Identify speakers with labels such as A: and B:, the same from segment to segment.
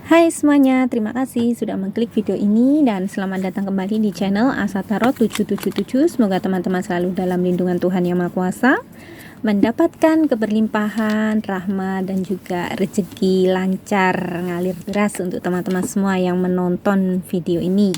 A: Hai semuanya, terima kasih sudah mengklik video ini dan selamat datang kembali di channel Asa Tarot 777. Semoga teman-teman selalu dalam lindungan Tuhan Yang Maha Kuasa, mendapatkan keberlimpahan, rahmat dan juga rezeki lancar ngalir deras untuk teman-teman semua yang menonton video ini.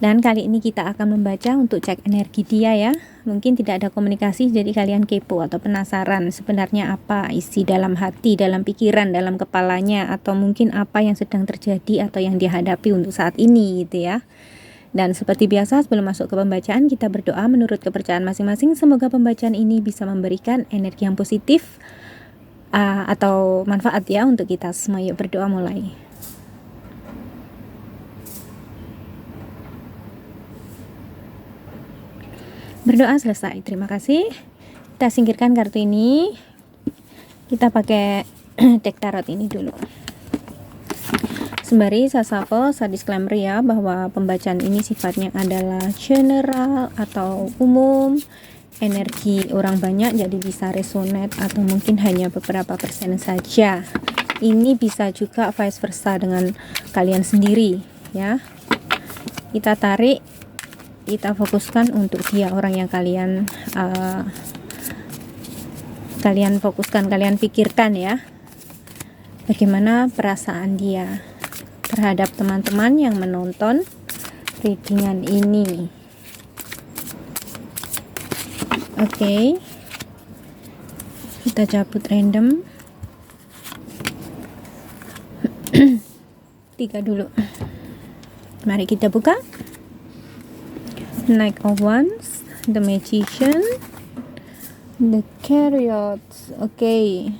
A: Dan kali ini kita akan membaca untuk cek energi dia ya. Mungkin tidak ada komunikasi, jadi kalian kepo atau penasaran sebenarnya apa isi dalam hati, dalam pikiran, dalam kepalanya, atau mungkin apa yang sedang terjadi atau yang dihadapi untuk saat ini gitu ya. Dan seperti biasa sebelum masuk ke pembacaan, kita berdoa menurut kepercayaan masing-masing. Semoga pembacaan ini bisa memberikan energi yang positif atau manfaat ya untuk kita semua. Yuk berdoa mulai. Berdoa selesai, terima kasih. Kita singkirkan kartu ini. Kita pakai deck tarot ini dulu. Sembari saya shuffle, saya disclaimer ya bahwa pembacaan ini sifatnya adalah general atau umum, energi orang banyak, jadi bisa resonate atau mungkin hanya beberapa persen saja. Ini bisa juga vice versa dengan kalian sendiri ya. Kita tarik, kita fokuskan untuk dia, orang yang kalian fokuskan, kalian pikirkan ya, bagaimana perasaan dia terhadap teman-teman yang menonton readingan ini. Oke, kita cabut random 3 dulu. Mari kita buka. Knight of Wands, the Magician, the Chariots. Oke.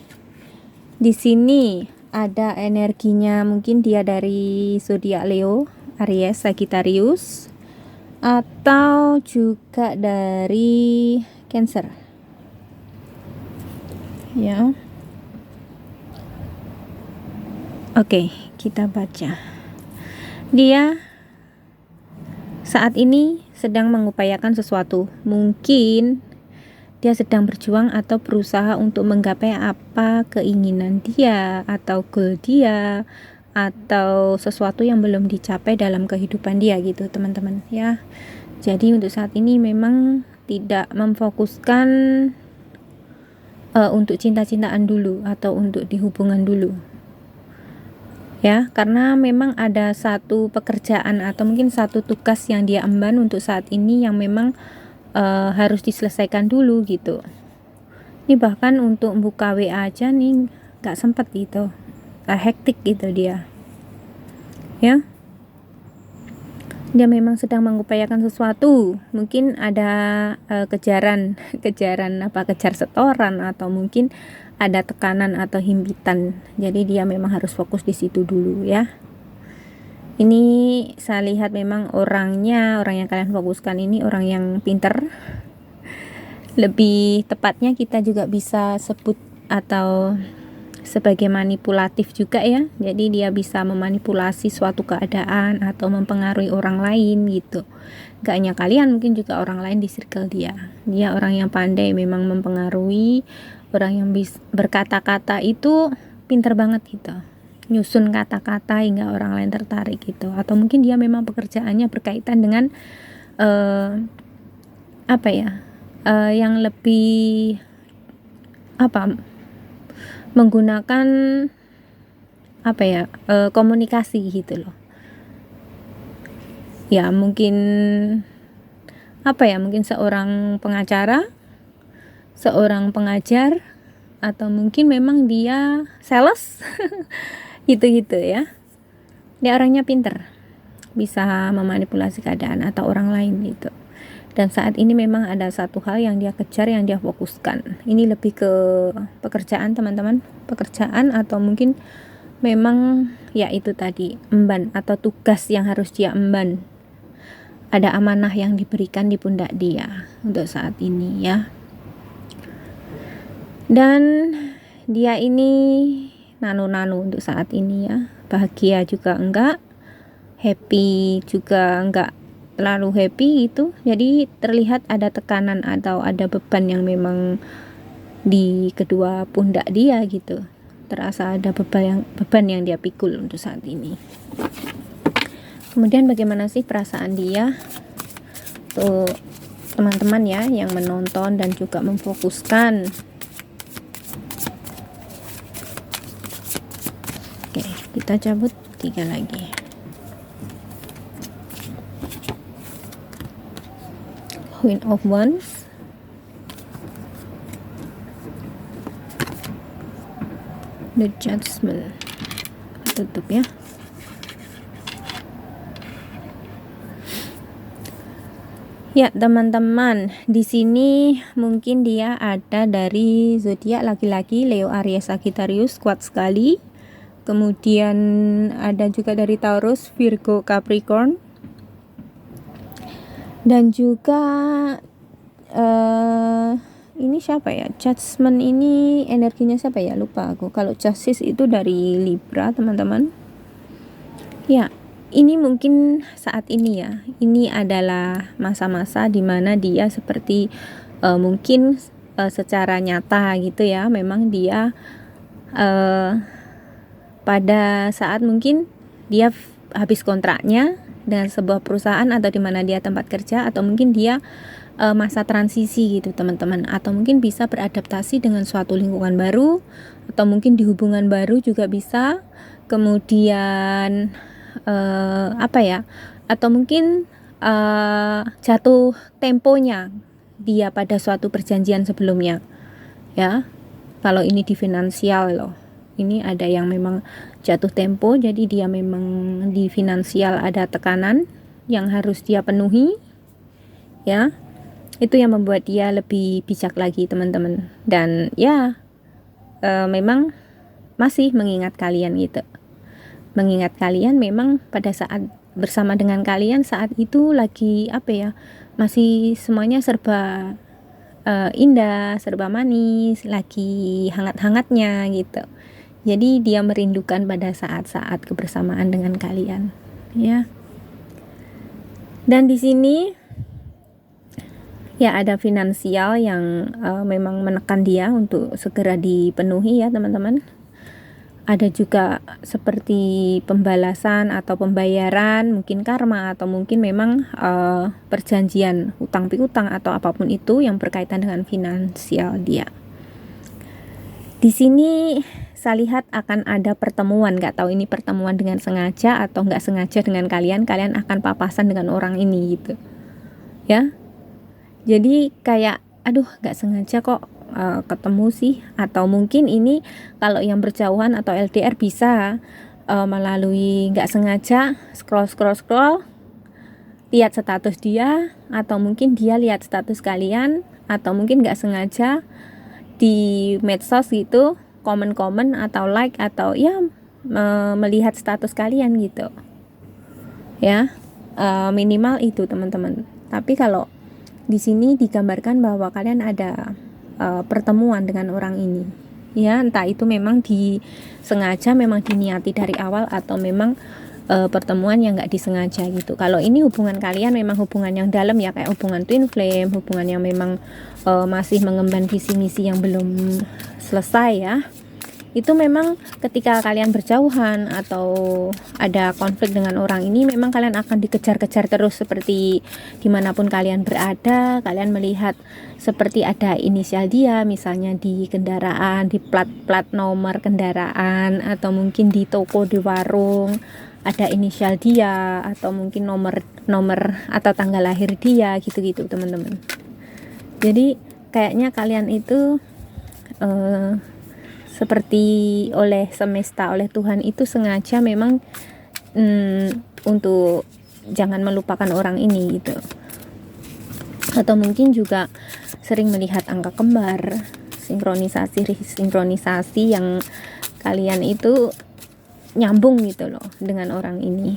A: Di sini ada energinya, mungkin dia dari zodiak Leo, Aries, Sagittarius, atau juga dari Cancer. Ya. Oke, kita baca. Dia saat ini sedang mengupayakan sesuatu. Mungkin dia sedang berjuang atau berusaha untuk menggapai apa keinginan dia atau goal dia atau sesuatu yang belum dicapai dalam kehidupan dia gitu teman-teman ya. Jadi untuk saat ini memang tidak memfokuskan untuk cinta-cintaan dulu atau untuk di hubungan dulu ya, karena memang ada satu pekerjaan atau mungkin satu tugas yang dia emban untuk saat ini yang memang harus diselesaikan dulu gitu. Ini bahkan untuk buka WA aja nih gak sempet gitu, hektik gitu dia ya. Dia memang sedang mengupayakan sesuatu, mungkin ada kejar setoran atau mungkin ada tekanan atau himpitan. Jadi dia memang harus fokus di situ dulu ya. Ini saya lihat memang orang yang kalian fokuskan ini orang yang pinter. Lebih tepatnya kita juga bisa sebut atau sebagai manipulatif juga ya. Jadi dia bisa memanipulasi suatu keadaan atau mempengaruhi orang lain gitu. Gak hanya kalian, mungkin juga orang lain di circle dia. Dia orang yang pandai memang mempengaruhi, orang yang berkata-kata itu pinter banget gitu, nyusun kata-kata hingga orang lain tertarik gitu. Atau mungkin dia memang pekerjaannya berkaitan dengan yang lebih menggunakan komunikasi gitu loh ya. Mungkin mungkin seorang pengacara, seorang pengajar, atau mungkin memang dia sales gitu-gitu ya. Dia orangnya pinter, bisa memanipulasi keadaan atau orang lain gitu. Dan saat ini memang ada satu hal yang dia kejar, yang dia fokuskan. Ini lebih ke pekerjaan teman-teman, pekerjaan atau mungkin memang ya itu tadi, emban atau tugas yang harus dia emban. Ada amanah yang diberikan di pundak dia untuk saat ini ya. Dan dia ini nano-nano untuk saat ini ya. Bahagia juga enggak, happy juga enggak terlalu happy gitu. Jadi terlihat ada tekanan atau ada beban yang memang di kedua pundak dia gitu. terasa ada beban yang dia pikul untuk saat ini. Kemudian bagaimana sih perasaan dia tuh teman-teman ya yang menonton dan juga memfokuskan. Oke, kita cabut 3 lagi. Queen of Wands, The Judgment. Tutup ya. Ya teman-teman, di sini mungkin dia ada dari zodiak laki-laki Leo, Aries, Sagittarius, kuat sekali. Kemudian ada juga dari Taurus, Virgo, Capricorn. Dan juga ini siapa ya? Judgment ini energinya siapa ya? Lupa aku. Kalau Justice itu dari Libra, teman-teman. Ya, ini mungkin saat ini ya. Ini adalah masa-masa dimana dia seperti mungkin secara nyata gitu ya. Memang dia pada saat mungkin dia habis kontraknya dengan sebuah perusahaan atau di mana dia tempat kerja, atau mungkin dia masa transisi gitu teman-teman, atau mungkin bisa beradaptasi dengan suatu lingkungan baru, atau mungkin di hubungan baru juga bisa. Kemudian atau mungkin jatuh temponya dia pada suatu perjanjian sebelumnya ya. Kalau ini di finansial loh, ini ada yang memang jatuh tempo, jadi dia memang di finansial ada tekanan yang harus dia penuhi ya. Itu yang membuat dia lebih bijak lagi teman-teman. Dan ya memang masih mengingat kalian gitu. Mengingat kalian memang pada saat bersama dengan kalian saat itu lagi masih semuanya serba indah, serba manis, lagi hangat-hangatnya gitu. Jadi dia merindukan pada saat-saat kebersamaan dengan kalian, ya. Dan di sini ya ada finansial yang memang menekan dia untuk segera dipenuhi ya teman-teman. Ada juga seperti pembalasan atau pembayaran, mungkin karma, atau mungkin memang perjanjian hutang piutang atau apapun itu yang berkaitan dengan finansial dia. Di sini saya lihat akan ada pertemuan, nggak tahu ini pertemuan dengan sengaja atau nggak sengaja dengan kalian akan papasan dengan orang ini gitu ya. Jadi kayak nggak sengaja kok ketemu sih, atau mungkin ini kalau yang berjauhan atau LDR bisa melalui nggak sengaja scroll lihat status dia, atau mungkin dia lihat status kalian, atau mungkin nggak sengaja di medsos gitu komen-komen atau like atau ya melihat status kalian gitu ya. Minimal itu teman-teman. Tapi kalau di sini digambarkan bahwa kalian ada pertemuan dengan orang ini ya, entah itu memang disengaja, memang diniati dari awal, atau memang pertemuan yang nggak disengaja gitu. Kalau ini hubungan kalian memang hubungan yang dalam ya, kayak hubungan twin flame, hubungan yang memang masih mengemban visi misi yang belum selesai ya. Itu memang ketika kalian berjauhan atau ada konflik dengan orang ini, memang kalian akan dikejar-kejar terus seperti dimanapun kalian berada. Kalian melihat seperti ada inisial dia, misalnya di kendaraan, di plat nomor kendaraan, atau mungkin di toko, di warung ada inisial dia, atau mungkin nomor atau tanggal lahir dia gitu-gitu teman-teman. Jadi kayaknya kalian itu seperti oleh semesta, oleh Tuhan itu sengaja memang untuk jangan melupakan orang ini gitu. Atau mungkin juga sering melihat angka kembar, sinkronisasi yang kalian itu nyambung gitu loh dengan orang ini.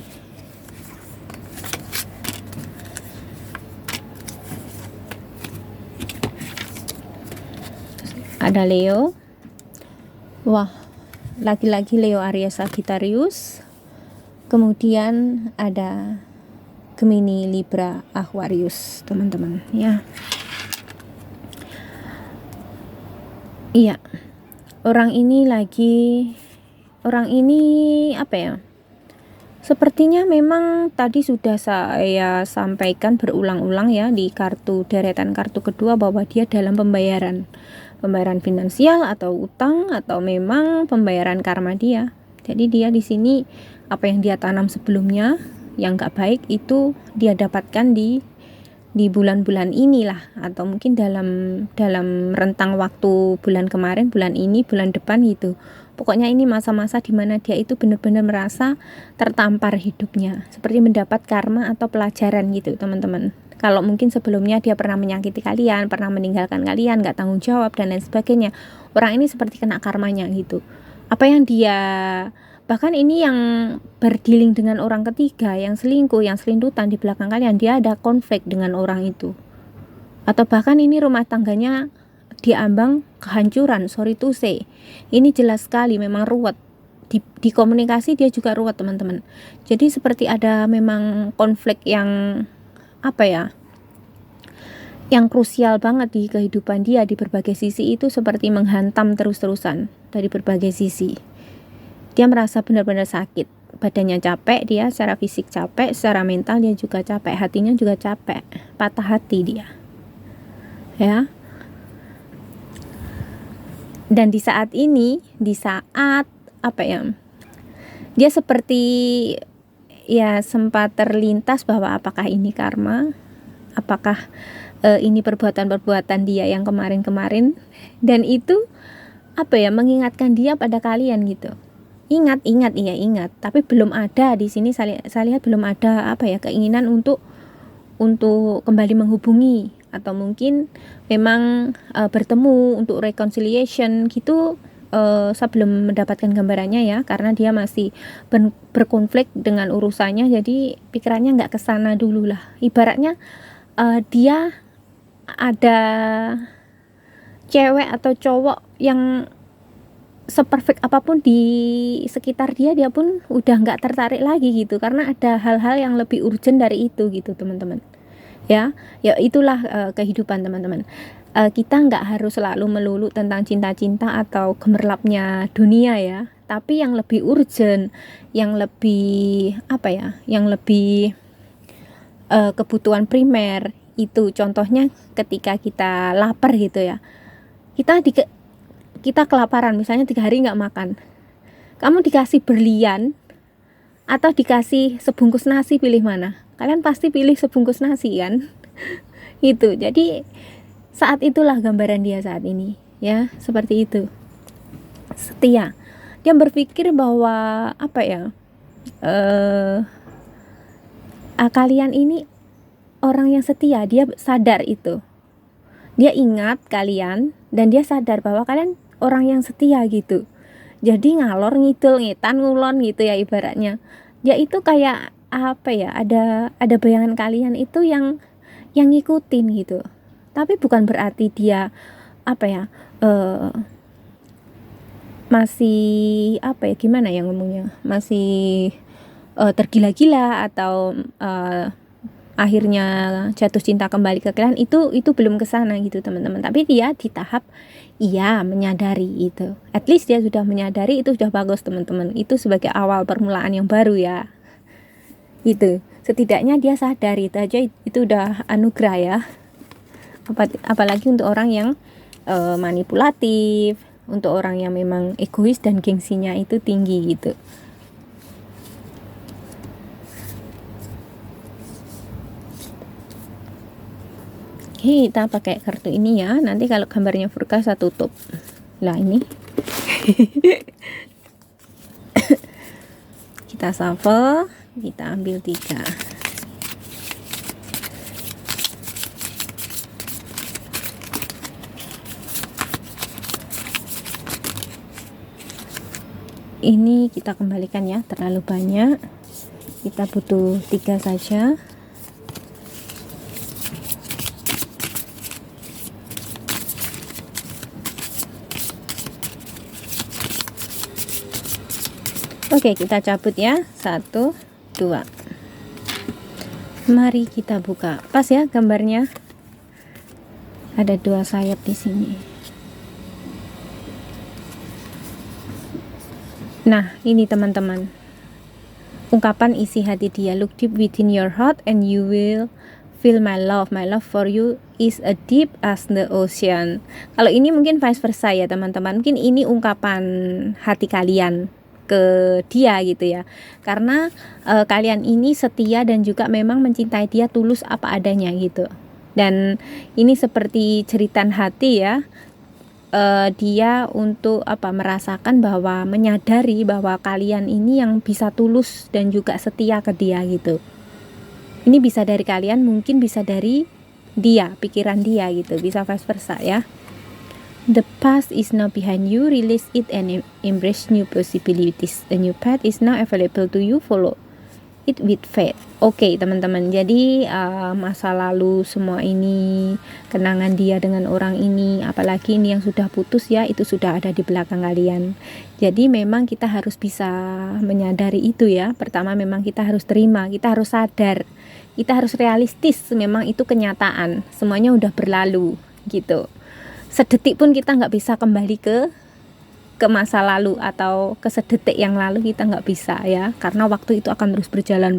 A: Ada Leo. Wah, laki-laki Leo, Aries, Sagittarius. Kemudian ada Gemini, Libra, Aquarius, teman-teman ya. Iya. orang ini apa ya, sepertinya memang tadi sudah saya sampaikan berulang-ulang ya di deretan kartu kedua, bahwa dia dalam pembayaran finansial atau utang, atau memang pembayaran karma dia. Jadi dia di sini apa yang dia tanam sebelumnya yang gak baik itu dia dapatkan di bulan-bulan inilah, atau mungkin dalam rentang waktu bulan kemarin, bulan ini, bulan depan gitu. Pokoknya ini masa-masa dimana dia itu benar-benar merasa tertampar hidupnya, seperti mendapat karma atau pelajaran gitu teman-teman. Kalau mungkin sebelumnya dia pernah menyakiti kalian, pernah meninggalkan kalian, gak tanggung jawab dan lain sebagainya, orang ini seperti kena karmanya gitu. Apa yang dia, bahkan ini yang berdealing dengan orang ketiga, yang selingkuh, yang selindutan di belakang kalian, dia ada konflik dengan orang itu. Atau bahkan ini rumah tangganya diambang kehancuran, sorry to say. Ini jelas sekali memang ruwet. Di komunikasi dia juga ruwet teman-teman. Jadi seperti ada memang konflik yang apa ya, yang krusial banget di kehidupan dia di berbagai sisi, itu seperti menghantam terus-terusan dari berbagai sisi. Dia merasa benar-benar sakit, badannya capek, dia secara fisik capek, secara mental dia juga capek, hatinya juga capek, patah hati dia ya. Dan di saat ini, apa ya, dia seperti ya sempat terlintas bahwa apakah ini karma, apakah ini perbuatan-perbuatan dia yang kemarin-kemarin, dan itu apa ya, mengingatkan dia pada kalian gitu. Ingat, tapi belum ada di sini, saya lihat belum ada apa ya, keinginan untuk kembali menghubungi, atau mungkin memang bertemu untuk reconciliation gitu. Saya belum mendapatkan gambarannya ya, karena dia masih berkonflik dengan urusannya, jadi pikirannya nggak kesana dulu lah. Ibaratnya dia ada cewek atau cowok yang seperfect apapun di sekitar dia pun udah nggak tertarik lagi gitu, karena ada hal-hal yang lebih urgent dari itu gitu teman-teman ya. Itulah kehidupan teman-teman. Kita nggak harus selalu melulu tentang cinta-cinta atau gemerlapnya dunia ya, tapi yang lebih urgent, yang lebih apa ya, yang lebih kebutuhan primer itu, contohnya ketika kita lapar gitu ya, kita kelaparan, misalnya 3 hari nggak makan, kamu dikasih berlian atau dikasih sebungkus nasi, pilih mana? Kalian pasti pilih sebungkus nasi kan? Itu. Jadi saat itulah gambaran dia saat ini ya, seperti itu. Setia. Dia berpikir bahwa apa ya, kalian ini orang yang setia. Dia sadar itu, dia ingat kalian, dan dia sadar bahwa kalian orang yang setia gitu. Jadi ngalor ngidul, ngetan ngulon gitu ya ibaratnya. Dia itu kayak apa ya, ada bayangan kalian itu yang ngikutin gitu. Tapi bukan berarti dia apa ya, masih apa ya, gimana ya ngomongnya, masih tergila-gila atau akhirnya jatuh cinta kembali ke kalian, itu belum kesana gitu teman-teman. Tapi dia di tahap menyadari itu. At least dia sudah menyadari, itu sudah bagus teman-teman. Itu sebagai awal permulaan yang baru ya. Itu setidaknya dia sadar, itu aja itu udah anugerah ya. Apalagi untuk orang yang manipulatif, untuk orang yang memang egois dan gengsinya itu tinggi gitu. Kita pakai kartu ini ya. Nanti kalau gambarnya Furka saya tutup. Lah ini. Kita shuffle, kita ambil 3. Ini kita kembalikan ya, terlalu banyak. Kita butuh 3 saja. Oke, kita cabut ya. 1, 2. Mari kita buka. Pas ya gambarnya. Ada 2 sayap di sini. Nah, ini teman-teman, ungkapan isi hati dia. Look deep within your heart and you will feel my love. My love for you is as deep as the ocean. Kalau ini mungkin vice versa ya teman-teman. Mungkin ini ungkapan hati kalian ke dia gitu ya. Karena kalian ini setia dan juga memang mencintai dia tulus apa adanya gitu. Dan ini seperti jeritan hati ya. Dia untuk merasakan bahwa menyadari bahwa kalian ini yang bisa tulus dan juga setia ke dia gitu. Ini bisa dari kalian, mungkin bisa dari dia, pikiran dia gitu, bisa vice versa ya. The past is now behind you, release it and embrace new possibilities. The new path is now available to you, follow it with faith. Oke, teman-teman, jadi masa lalu semua ini, kenangan dia dengan orang ini, apalagi ini yang sudah putus ya, itu sudah ada di belakang kalian. Jadi memang kita harus bisa menyadari itu ya. Pertama memang kita harus terima, kita harus sadar, kita harus realistis, memang itu kenyataan, semuanya udah berlalu gitu. Sedetik pun kita nggak bisa kembali ke masa lalu atau ke sedetik yang lalu, kita nggak bisa ya, karena waktu itu akan terus berjalan.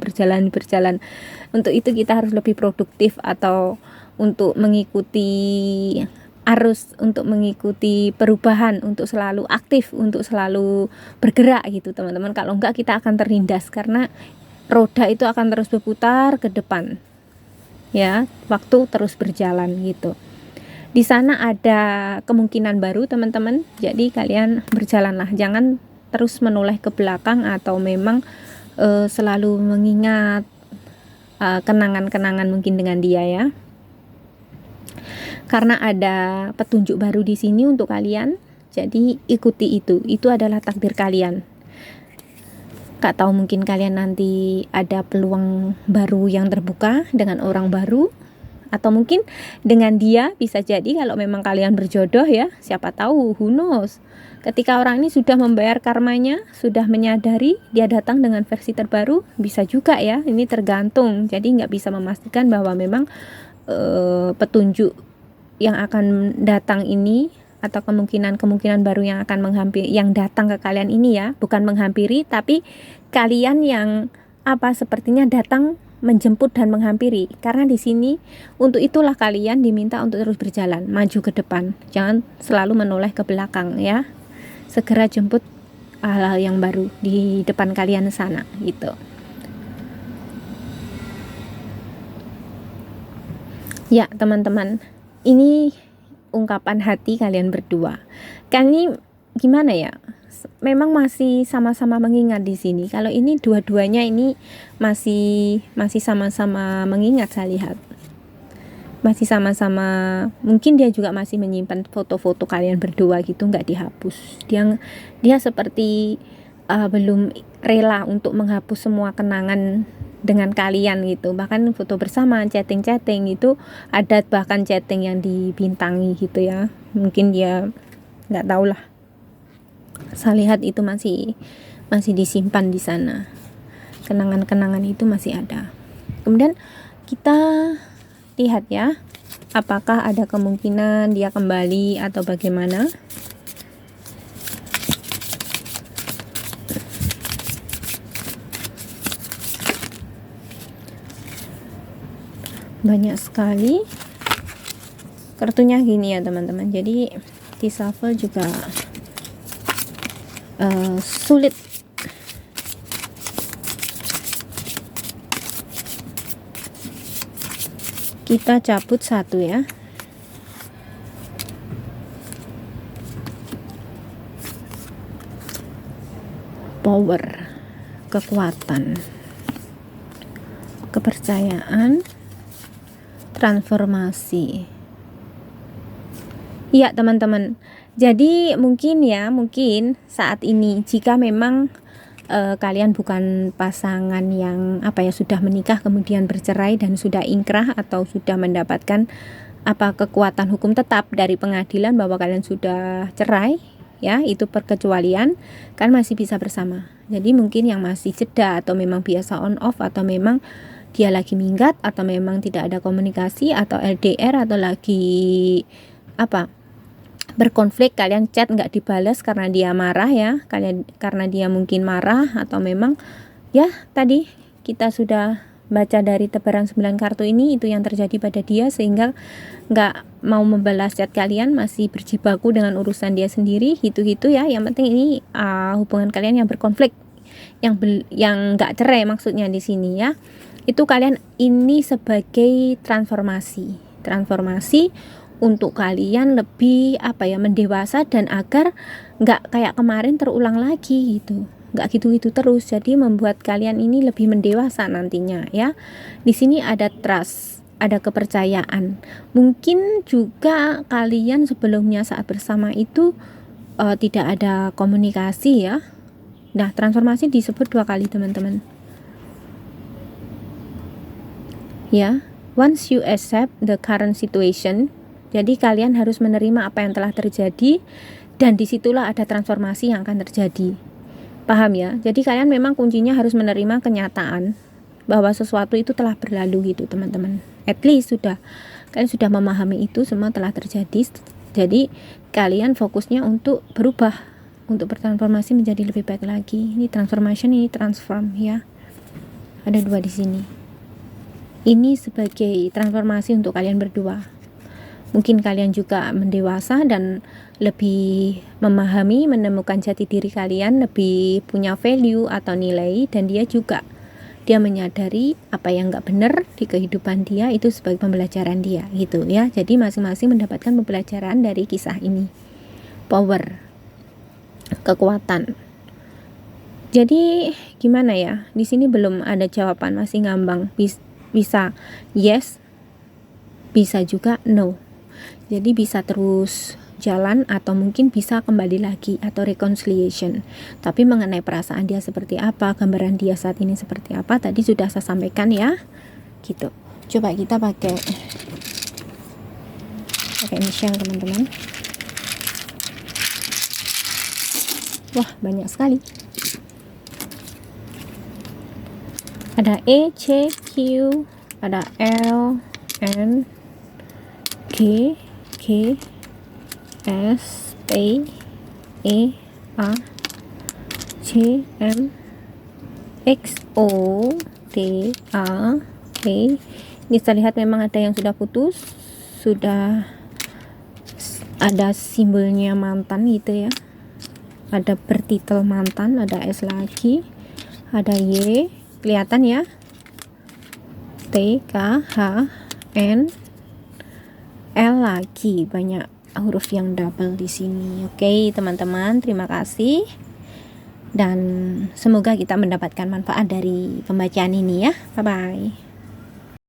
A: Untuk itu kita harus lebih produktif atau untuk mengikuti arus, untuk mengikuti perubahan, untuk selalu aktif, untuk selalu bergerak gitu teman-teman. Kalau enggak kita akan terlindas, karena roda itu akan terus berputar ke depan ya, waktu terus berjalan gitu. Di sana ada kemungkinan baru teman-teman, jadi kalian berjalanlah, jangan terus menoleh ke belakang atau memang selalu mengingat kenangan-kenangan mungkin dengan dia ya. Karena ada petunjuk baru di sini untuk kalian, jadi ikuti itu adalah takdir kalian. Gak tahu, mungkin kalian nanti ada peluang baru yang terbuka dengan orang baru, atau mungkin dengan dia, bisa jadi kalau memang kalian berjodoh ya, siapa tahu, who knows, ketika orang ini sudah membayar karmanya, sudah menyadari, dia datang dengan versi terbaru, bisa juga ya, ini tergantung. Jadi nggak bisa memastikan bahwa memang petunjuk yang akan datang ini atau kemungkinan baru yang akan menghampiri, yang datang ke kalian ini ya, bukan menghampiri, tapi kalian yang sepertinya datang menjemput dan menghampiri. Karena di sini untuk itulah kalian diminta untuk terus berjalan, maju ke depan, jangan selalu menoleh ke belakang ya. Segera jemput hal-hal yang baru di depan kalian sana gitu. Ya teman-teman, ini ungkapan hati kalian berdua. Kan ini gimana ya? Memang masih sama-sama mengingat di sini. Kalau ini dua-duanya ini masih sama-sama mengingat, saya lihat. Masih sama-sama, mungkin dia juga masih menyimpan foto-foto kalian berdua gitu, nggak dihapus. Dia seperti belum rela untuk menghapus semua kenangan dengan kalian gitu. Bahkan foto bersama, chatting itu ada, bahkan chatting yang dibintangi gitu ya. Mungkin dia nggak tahu lah. Saya lihat itu masih disimpan di sana. Kenangan-kenangan itu masih ada. Kemudian kita lihat ya, apakah ada kemungkinan dia kembali atau bagaimana. Banyak sekali kartunya gini ya teman-teman. Jadi di shuffle juga sulit. Kita cabut satu ya. Power, kekuatan, kepercayaan, transformasi. Iya teman-teman, jadi mungkin saat ini jika memang kalian bukan pasangan yang sudah menikah kemudian bercerai dan sudah ingkrah atau sudah mendapatkan kekuatan hukum tetap dari pengadilan bahwa kalian sudah cerai ya, itu perkecualian, kan masih bisa bersama. Jadi mungkin yang masih jeda atau memang biasa on off, atau memang dia lagi minggat, atau memang tidak ada komunikasi, atau LDR, atau lagi berkonflik, kalian chat nggak dibalas karena dia marah ya, karena dia mungkin marah, atau memang ya tadi kita sudah baca dari tebaran 9 kartu ini, itu yang terjadi pada dia sehingga nggak mau membalas chat kalian, masih berjibaku dengan urusan dia sendiri gitu-gitu ya. Yang penting ini hubungan kalian yang berkonflik, yang nggak cerai maksudnya di sini ya. Itu kalian ini sebagai transformasi untuk kalian lebih mendewasa, dan agar nggak kayak kemarin terulang lagi gitu, nggak gitu-gitu terus. Jadi membuat kalian ini lebih mendewasa nantinya ya. Di sini ada trust, ada kepercayaan. Mungkin juga kalian sebelumnya saat bersama itu tidak ada komunikasi ya. Nah, transformasi disebut 2 kali teman-teman ya. Once you accept the current situation, jadi kalian harus menerima apa yang telah terjadi, dan disitulah ada transformasi yang akan terjadi. Paham ya? Jadi kalian memang kuncinya harus menerima kenyataan bahwa sesuatu itu telah berlalu gitu teman-teman. At least kalian sudah memahami itu semua telah terjadi. Jadi kalian fokusnya untuk berubah, untuk bertransformasi menjadi lebih baik lagi. Ini transformation, ini transform ya. Ada 2 di sini. Ini sebagai transformasi untuk kalian berdua. Mungkin kalian juga mendewasa dan lebih memahami, menemukan jati diri kalian, lebih punya value atau nilai, dan dia menyadari apa yang nggak benar di kehidupan dia itu sebagai pembelajaran dia gitu ya. Jadi masing-masing mendapatkan pembelajaran dari kisah ini. Power, kekuatan. Jadi gimana ya? Di sini belum ada jawaban, masih ngambang. Bisa yes, bisa juga no. Jadi bisa terus jalan atau mungkin bisa kembali lagi atau reconciliation. Tapi mengenai perasaan dia seperti apa, gambaran dia saat ini seperti apa, tadi sudah saya sampaikan ya. Gitu. Coba kita pakai initial teman-teman. Wah, banyak sekali. Ada E, C, Q, ada L, N, G, K, S, P, E, A, C, M, X, O, T, A, P. Ini saya lihat memang ada yang sudah putus, sudah ada simbolnya mantan gitu ya, ada bertitel mantan, ada S lagi, ada Y, kelihatan ya, T, K, H, N, L lagi, banyak huruf yang double di sini. Oke, teman-teman, terima kasih. Dan semoga kita mendapatkan manfaat dari pembacaan ini ya. Bye bye.